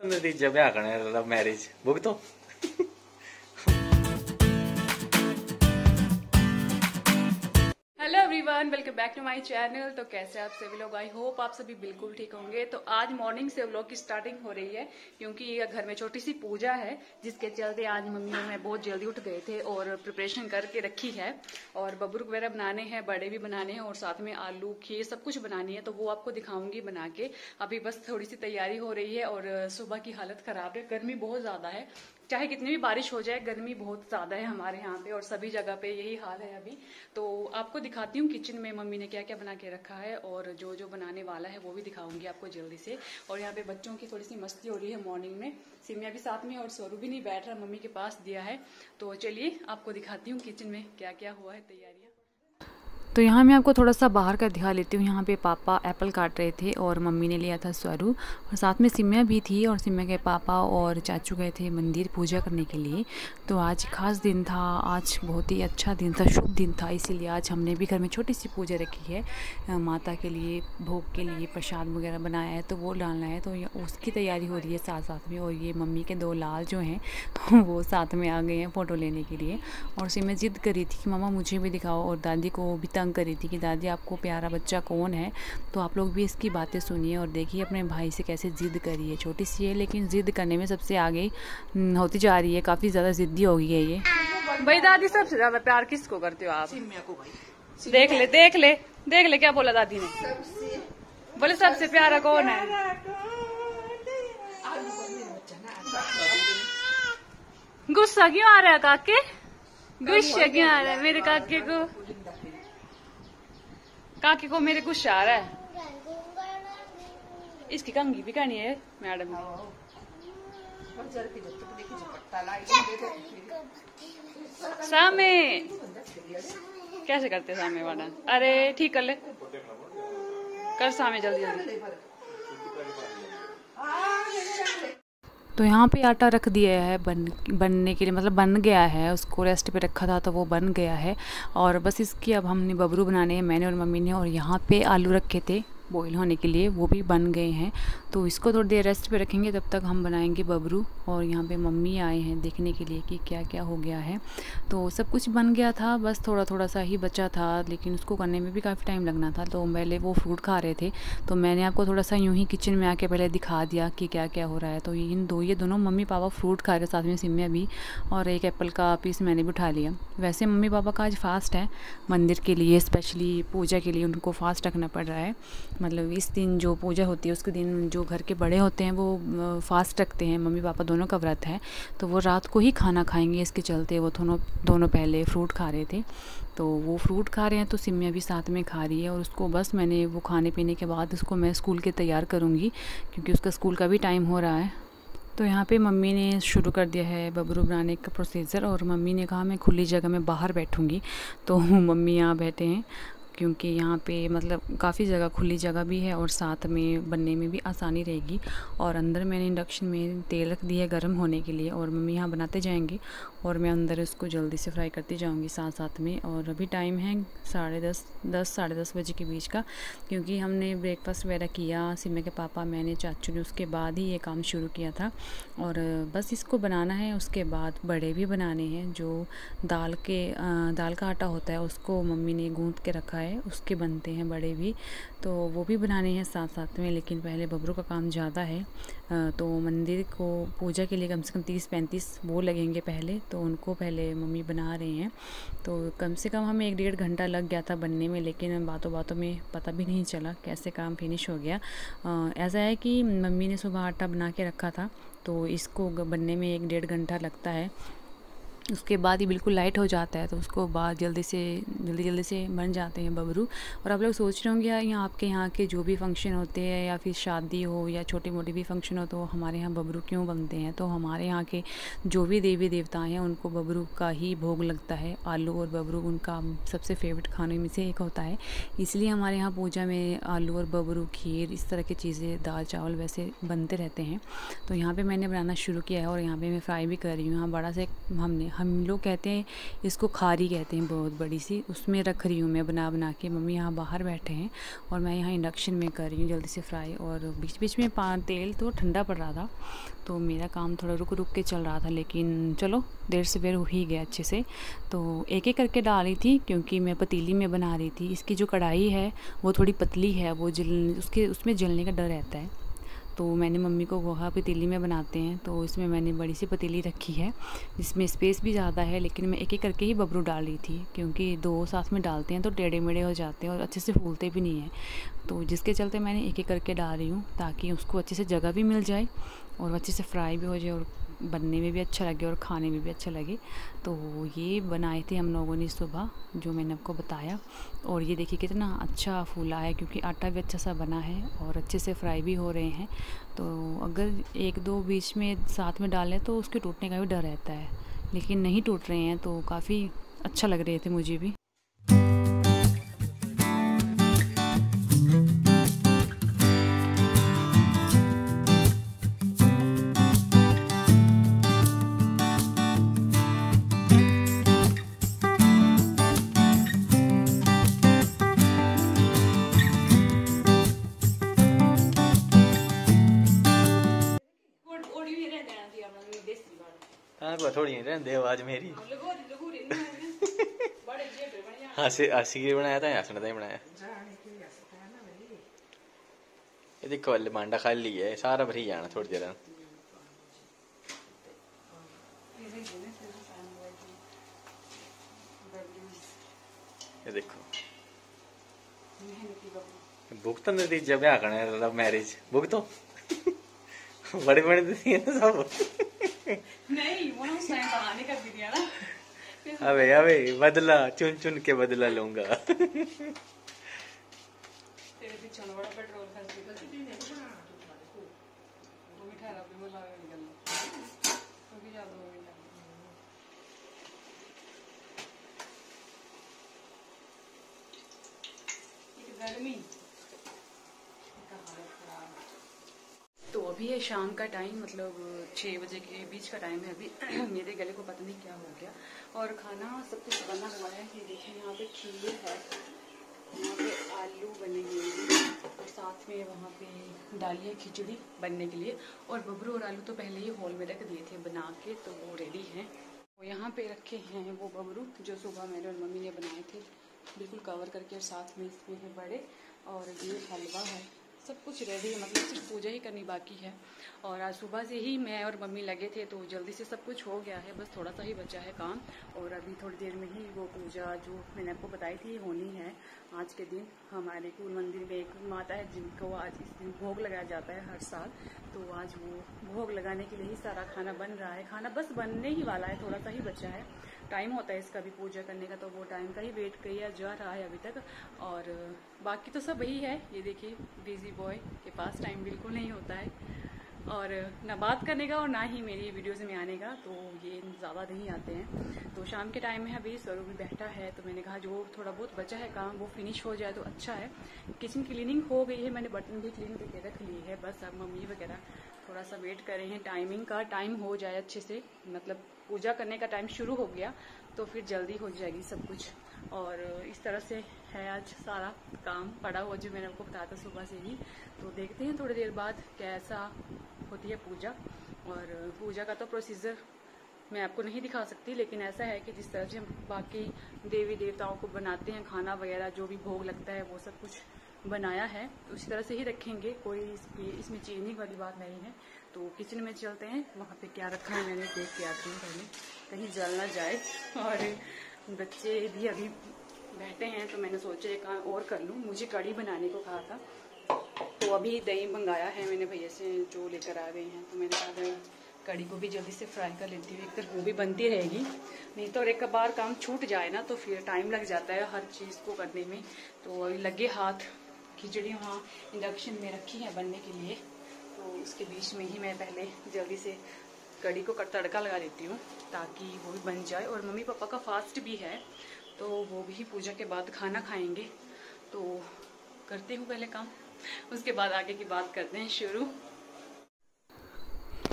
नतीजा ब्याह करना लव मैरिज बुक तो hello everyone, welcome back to my channel. तो कैसे आप सभी लोग? आई होप आप सभी बिल्कुल ठीक होंगे। तो आज मॉर्निंग से व्लॉग की स्टार्टिंग हो रही है क्योंकि घर में छोटी सी पूजा है, जिसके चलते आज मम्मी और मैं बहुत जल्दी उठ गए थे और प्रिपरेशन करके रखी है। और बबरू वगैरह बनाने हैं, बड़े भी बनाने हैं और साथ में आलू खीर सब कुछ बनानी है, तो वो आपको दिखाऊंगी बना के। अभी बस थोड़ी सी तैयारी हो रही है और सुबह की हालत खराब है, गर्मी बहुत ज्यादा है। चाहे कितनी भी बारिश हो जाए, गर्मी बहुत ज्यादा है हमारे यहाँ पे और सभी जगह पे यही हाल है अभी। तो आपको दिखाती हूँ किचन में मम्मी ने क्या क्या बना के रखा है और जो जो बनाने वाला है वो भी दिखाऊंगी आपको जल्दी से। और यहाँ पे बच्चों की थोड़ी सी मस्ती हो रही है मॉर्निंग में। सिमिया भी साथ में और स्वरू भी नहीं बैठ रहा, मम्मी के पास दिया है। तो चलिए आपको दिखाती हूँ किचन में क्या क्या हुआ है तैयारियाँ। तो यहाँ मैं आपको थोड़ा सा बाहर का दिखा लेती हूँ। यहाँ पे पापा एप्पल काट रहे थे और मम्मी ने लिया था स्वरू, और साथ में सिम्या भी थी। और सिम्या के पापा और चाचू गए थे मंदिर पूजा करने के लिए। तो आज खास दिन था, आज बहुत ही अच्छा दिन था, शुभ दिन था, इसीलिए आज हमने भी घर में छोटी सी पूजा रखी है। माता के लिए भोग के लिए प्रसाद वगैरह बनाया है, तो वो डालना है, तो उसकी तैयारी हो रही है साथ साथ में। और ये मम्मी के दो लाल जो हैं तो वो साथ में आ गए हैं फ़ोटो लेने के लिए। और सिम्या जिद करी थी कि मामा मुझे भी दिखाओ, और दादी को भी करी थी कि दादी आपको प्यारा बच्चा कौन है। तो आप लोग भी इसकी बातें सुनिए और देखिए अपने भाई से कैसे जिद करी है। छोटी सी है लेकिन जिद करने में सबसे आगे होती जा रही है, काफ़ी ज़्यादा जिद्दी हो गई है ये। भाई दादी सबसे ज्यादा प्यार किसको करते हो आप? सिम्या को भाई। देख ले देख ले देख ले, क्या बोला दादी ने? बोले सबसे प्यारा कौन है? गुस्सा क्यों आ रहा है काके? गुस्सा क्यों आ रहा है मेरे काके को? काके को मेरे गुस्सा आ रहा है। इसकी कंघी भी करनी है मैडम ने। सामे कैसे करते सामे वाला? अरे ठीक कर ले, कर सामे जल्दी जल्दी। तो यहाँ पे आटा रख दिया है बनने के लिए, मतलब बन गया है, उसको रेस्ट पे रखा था तो वो बन गया है। और बस इसकी अब हमने बबरू बनाने हैं, मैंने और मम्मी ने। और यहाँ पे आलू रखे थे बॉईल होने के लिए, वो भी बन गए हैं। तो इसको थोड़ी देर रेस्ट पे रखेंगे, तब तक हम बनाएंगे बबरू। और यहाँ पे मम्मी आए हैं देखने के लिए कि क्या क्या हो गया है। तो सब कुछ बन गया था, बस थोड़ा थोड़ा सा ही बचा था, लेकिन उसको करने में भी काफ़ी टाइम लगना था। तो पहले वो फ्रूट खा रहे थे, तो मैंने आपको थोड़ा सा यूँ ही किचन में आके पहले दिखा दिया कि क्या क्या हो रहा है। तो ये दोनों मम्मी पापा फ्रूट खा रहे, साथ में सिम्या भी, और एक एप्पल का पीस मैंने भी उठा लिया। वैसे मम्मी पापा का आज फास्ट है, मंदिर के लिए स्पेशली पूजा के लिए उनको फास्ट रखना पड़ रहा है। मतलब इस दिन जो पूजा होती है उसके दिन जो घर के बड़े होते हैं वो फास्ट रखते हैं। मम्मी पापा दोनों का व्रत है, तो वो रात को ही खाना खाएंगे, इसके चलते वो दोनों पहले फ्रूट खा रहे थे। तो वो फ्रूट खा रहे हैं, तो सिम्या भी साथ में खा रही है। और उसको बस मैंने वो खाने पीने के बाद उसको मैं स्कूल के तैयार करूँगी, क्योंकि उसका स्कूल का भी टाइम हो रहा है। तो यहाँ पे मम्मी ने शुरू कर दिया है बबरू बनाने का प्रोसीजर। और मम्मी ने कहा मैं खुली जगह में बाहर बैठूँगी, तो मम्मी यहाँ बैठे हैं क्योंकि यहाँ पे मतलब काफ़ी जगह खुली जगह भी है और साथ में बनने में भी आसानी रहेगी। और अंदर मैंने इंडक्शन में तेल रख दिया है गर्म होने के लिए, और मम्मी यहाँ बनाते जाएंगे और मैं अंदर इसको जल्दी से फ्राई करती जाऊँगी साथ साथ में। और अभी टाइम है 10:30 बजे के बीच का, क्योंकि हमने ब्रेकफास्ट वगैरह किया, सिम्या के पापा मैंने चाचू ने, उसके बाद ही ये काम शुरू किया था। और बस इसको बनाना है, उसके बाद बड़े भी बनाने हैं। जो दाल का आटा होता है उसको मम्मी ने गूँथ के रखा है, उसके बनते हैं बड़े भी, तो वो भी बनाने हैं साथ साथ में। लेकिन पहले बबरू का काम ज़्यादा है, तो मंदिर को पूजा के लिए कम से कम 30-35 वो लगेंगे पहले, तो उनको पहले मम्मी बना रहे हैं। तो कम से कम हमें 1-1.5 घंटा लग गया था बनने में, लेकिन बातों बातों में पता भी नहीं चला कैसे काम फिनिश हो गया। ऐसा है कि मम्मी ने सुबह आटा बना के रखा था, तो इसको बनने में 1-1.5 घंटा लगता है। उसके बाद ही बिल्कुल लाइट हो जाता है, तो उसको बाद जल्दी से बन जाते हैं बबरू। और आप लोग सोच रहे होंगे यहाँ आपके यहाँ के जो भी फंक्शन होते हैं, या फिर शादी हो या छोटी मोटी भी फंक्शन हो, तो हमारे यहाँ बबरू क्यों बनते हैं? तो हमारे यहाँ के जो भी देवी देवता हैं उनको बबरू का ही भोग लगता है। आलू और बबरू उनका सबसे फेवरेट खाने में से एक होता है, इसलिए हमारे यहाँ पूजा में आलू और बबरू, खीर, इस तरह की चीज़ें, दाल चावल वैसे बनते रहते हैं। तो यहाँ पर मैंने बनाना शुरू किया है और यहाँ पर मैं फ्राई भी कर रही हूँ। यहाँ बड़ा से हमने हम लोग कहते हैं इसको खारी कहते हैं, बहुत बड़ी सी, उसमें रख रही हूँ मैं बना बना के। मम्मी यहाँ बाहर बैठे हैं और मैं यहाँ इंडक्शन में कर रही हूँ जल्दी से फ्राई। और बीच बीच में तेल तो ठंडा पड़ रहा था, तो मेरा काम थोड़ा रुक रुक के चल रहा था, लेकिन चलो देर से बेर हो ही गया अच्छे से। तो एक एक करके डाल रही थी क्योंकि मैं पतीली में बना रही थी। इसकी जो कढ़ाई है वो थोड़ी पतली है, वो उसमें जलने का डर रहता है। तो मैंने मम्मी को कहा पतीली में बनाते हैं, तो इसमें मैंने बड़ी सी पतीली रखी है जिसमें स्पेस भी ज़्यादा है। लेकिन मैं एक एक करके ही बबरू डाल रही थी क्योंकि 2 साथ में डालते हैं तो टेढ़े मेढ़े हो जाते हैं और अच्छे से फूलते भी नहीं हैं। तो जिसके चलते मैंने एक एक करके डाल रही हूँ ताकि उसको अच्छे से जगह भी मिल जाए और अच्छे से फ्राई भी हो जाए और बनने में भी अच्छा लगे और खाने में भी अच्छा लगे। तो ये बनाए थे हम लोगों ने सुबह, जो मैंने आपको बताया। और ये देखिए कितना अच्छा फूला है क्योंकि आटा भी अच्छा सा बना है और अच्छे से फ्राई भी हो रहे हैं। तो अगर 1-2 बीच में साथ में डालें तो उसके टूटने का भी डर रहता है, लेकिन नहीं टूट रहे हैं तो काफ़ी अच्छा लग रहे थे मुझे भी। हाँ को थोड़ी रहने आवाज मेरी। हंसी के बनाया था, हंसने का ही बनाया। ये देखो मांडा खाली है, सारा भरी जाना थोड़ी देर। ये देखो भुगतन नतीजा ब्याह करने लव मैरिज भुगतो बड़े बड़े सब नहीं वो उस टाइम बहाने कर दी थी ना। अबे अबे बदला चुन चुन के बदला लूंगा। तेरे पीछे बड़ा पेट्रोल खर्च वो भी ठहरा पे मला निकल तो भी ज्यादा हो गया। गर्मी तो अभी है शाम का टाइम, मतलब 6 बजे के बीच का टाइम है अभी। मेरे गले को पता नहीं क्या हो गया। और खाना सब कुछ बना हुआ है, ये देखिए यहाँ पे खीर है, यहाँ पे आलू बने हुए हैं और साथ में वहाँ पे डाली है खिचड़ी बनने के लिए। और बबरू और आलू तो पहले ही हॉल में रख दिए थे बना के, तो वो रेडी हैं। वो यहाँ पे रखे हैं वो बबरू जो सुबह मैंने और मम्मी ने बनाए थे, बिल्कुल कवर करके। और साथ में इसमें है बड़े और ये हलवा है, सब कुछ रेडी है, मतलब सिर्फ पूजा ही करनी बाकी है। और आज सुबह से ही मैं और मम्मी लगे थे तो जल्दी से सब कुछ हो गया है, बस थोड़ा सा ही बचा है काम। और अभी थोड़ी देर में ही वो पूजा जो मैंने आपको बताई थी होनी है आज के दिन। हमारे कुल मंदिर में एक माता है जिनको आज इस दिन भोग लगाया जाता है हर साल, तो आज वो भोग लगाने के लिए ही सारा खाना बन रहा है। खाना बस बनने ही वाला है, थोड़ा सा ही बचा है। टाइम होता है इसका भी पूजा करने का, तो वो टाइम का ही वेट किया जा रहा है अभी तक। और बाकी तो सब वही है। ये देखिए बिजी बॉय के पास टाइम बिल्कुल नहीं होता है, और ना बात करने का और ना ही मेरी वीडियोज़ में आने का, तो ये ज़्यादा नहीं आते हैं। तो शाम के टाइम में अभी स्वरूप भी बैठा है, तो मैंने कहा जो थोड़ा बहुत बचा है काम वो फिनिश हो जाए तो अच्छा है। किचन क्लीनिंग हो गई है, मैंने बर्तन भी क्लीन करके रख ली है, बस अब मम्मी वगैरह थोड़ा सा वेट कर रहे हैं टाइमिंग का, टाइम हो जाए अच्छे से, मतलब पूजा करने का टाइम शुरू हो गया तो फिर जल्दी हो जाएगी सब कुछ। और इस तरह से है आज सारा काम पड़ा हुआ जो मैंने आपको बताया था सुबह से ही। तो देखते हैं थोड़ी देर बाद कैसा होती है पूजा। और पूजा का तो प्रोसीजर मैं आपको नहीं दिखा सकती, लेकिन ऐसा है कि जिस तरह से हम बाकी देवी देवताओं को बनाते हैं खाना वगैरह जो भी भोग लगता है वो सब कुछ बनाया है, तो उसी तरह से ही रखेंगे, कोई इसमें चेंजिंग वाली बात नहीं है। तो किचन में चलते हैं, वहाँ पे क्या रखा है मैंने देख के आती हूँ पहले, कहीं जल ना जाए। और बच्चे भी अभी बैठे हैं तो मैंने सोचा एक काम और कर लूँ। मुझे कढ़ी बनाने को कहा था, तो अभी दही मंगाया है मैंने भैया से जो लेकर आ गए हैं, तो मैंने कहा कढ़ी को भी जल्दी से फ्राई कर लेती हूँ, एक तरफ वो भी बनती रहेगी, नहीं तो एक बार काम छूट जाए ना तो फिर टाइम लग जाता है हर चीज़ को करने में। तो अभी लगे हाथ, खिचड़ी वहाँ इंडक्शन में रखी है बनने के लिए, तो उसके बीच में ही मैं पहले जल्दी से कढ़ी को तड़का लगा देती हूँ ताकि वो भी बन जाए। और मम्मी पापा का फास्ट भी है, तो वो भी पूजा के बाद खाना खाएंगे, तो करती हूँ पहले काम, उसके बाद आगे की बात करते हैं शुरू।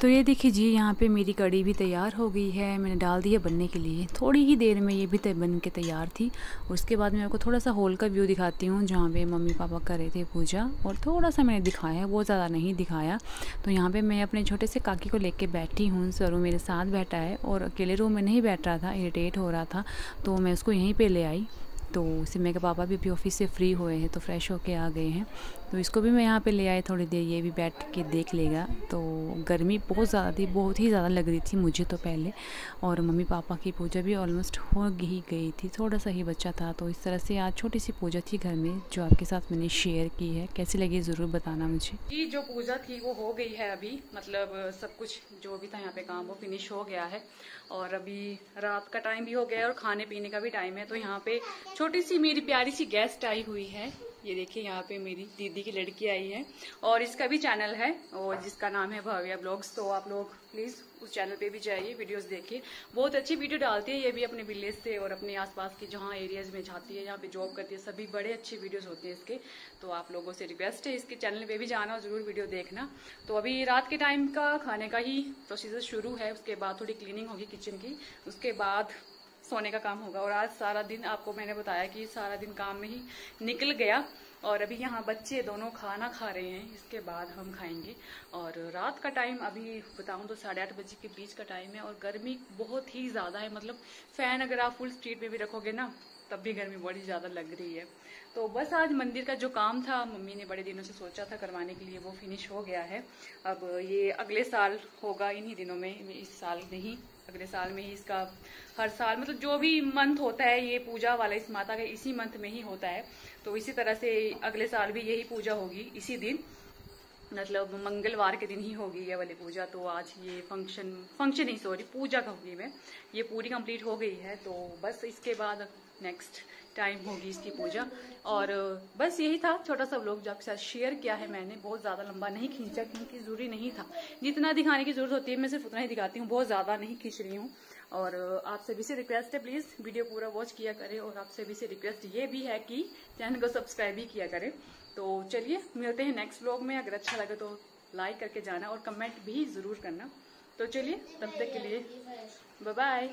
तो ये देखिए जी, यहाँ पे मेरी कड़ी भी तैयार हो गई है। मैंने डाल दी है बनने के लिए। थोड़ी ही देर में ये भी बन के तैयार थी। उसके बाद मैं आपको थोड़ा सा हॉल का व्यू दिखाती हूँ जहाँ पे मम्मी पापा कर रहे थे पूजा, और थोड़ा सा मैंने दिखाया, बहुत ज़्यादा नहीं दिखाया। तो यहाँ पे मैं अपने छोटे से काकी को लेके बैठी हूँ। सरू मेरे साथ बैठा है और अकेले रूम में नहीं बैठ रहा था, इरिटेट हो रहा था, तो मैं उसको यहीं पर ले आई। तो सिम्मे के पापा भी अभी ऑफिस से फ्री हुए हैं, तो फ्रेश होके आ गए हैं, तो इसको भी मैं यहाँ पे ले आई थोड़ी देर, ये भी बैठ के देख लेगा। तो गर्मी बहुत ज़्यादा थी, बहुत ही ज़्यादा लग रही थी मुझे तो पहले, और मम्मी पापा की पूजा भी ऑलमोस्ट हो ही गई थी, थोड़ा सा ही बच्चा था। तो इस तरह से आज छोटी सी पूजा थी घर में, जो आपके साथ मैंने शेयर की है। कैसी लगी ज़रूर बताना मुझे। जी, जो पूजा थी वो हो गई है अभी, मतलब सब कुछ जो भी था यहाँ पे काम वो फिनिश हो गया है, और अभी रात का टाइम भी हो गया है और खाने पीने का भी टाइम है। तो यहाँ पे छोटी सी मेरी प्यारी सी गेस्ट आई हुई है। ये देखिए, यहाँ पे मेरी दीदी की लड़की आई है, और इसका भी चैनल है और जिसका नाम है भव्या ब्लॉग्स। तो आप लोग प्लीज उस चैनल पे भी जाइए, वीडियोस देखिए, बहुत अच्छी वीडियो डालती है ये भी अपने विलेज से और अपने आसपास की जहाँ एरियाज में जाती है, यहाँ पे जॉब करती है, सभी बड़े अच्छे वीडियोस होते हैं इसके। तो आप लोगों से रिक्वेस्ट है इसके चैनल पे भी जाना और जरूर वीडियो देखना। तो अभी रात के टाइम का खाने का ही प्रोसीजर शुरू है, उसके बाद थोड़ी क्लीनिंग होगी किचन की, उसके बाद सोने का काम होगा। और आज सारा दिन आपको मैंने बताया कि सारा दिन काम में ही निकल गया, और अभी यहाँ बच्चे दोनों खाना खा रहे हैं, इसके बाद हम खाएंगे। और रात का टाइम अभी बताऊं तो 8:30 बजे के बीच का टाइम है, और गर्मी बहुत ही ज्यादा है, मतलब फैन अगर आप फुल स्पीड में भी रखोगे ना तब भी गर्मी बड़ी ज्यादा लग रही है। तो बस आज मंदिर का जो काम था मम्मी ने बड़े दिनों से सोचा था करवाने के लिए, वो फिनिश हो गया है। अब ये अगले साल होगा, इन्हीं दिनों में, इस साल नहीं अगले साल में ही इसका हर साल, मतलब जो भी मंथ होता है ये पूजा वाला इस माता का इसी मंथ में ही होता है। तो इसी तरह से अगले साल भी यही पूजा होगी इसी दिन, मतलब मंगलवार के दिन ही होगी ये वाली पूजा। तो आज ये फंक्शन ही सॉरी पूजा कहूंगी मैं, ये पूरी कंप्लीट हो गई है। तो बस इसके बाद नेक्स्ट टाइम होगी इसकी पूजा। और बस यही था छोटा सा व्लॉग जो आपके साथ शेयर किया है मैंने, बहुत ज्यादा लंबा नहीं खींचा क्योंकि जरूरी नहीं था, जितना दिखाने की जरूरत होती है मैं सिर्फ उतना ही दिखाती हूँ, बहुत ज्यादा नहीं खींच रही हूँ। और आप सभी से रिक्वेस्ट है प्लीज वीडियो पूरा वॉच किया करें, और आप सभी से रिक्वेस्ट ये भी है कि चैनल को सब्सक्राइब भी किया करें। तो चलिए मिलते हैं नेक्स्ट व्लॉग में, अगर अच्छा लगे तो लाइक करके जाना और कमेंट भी जरूर करना। तो चलिए तब तक के लिए बाय बाय।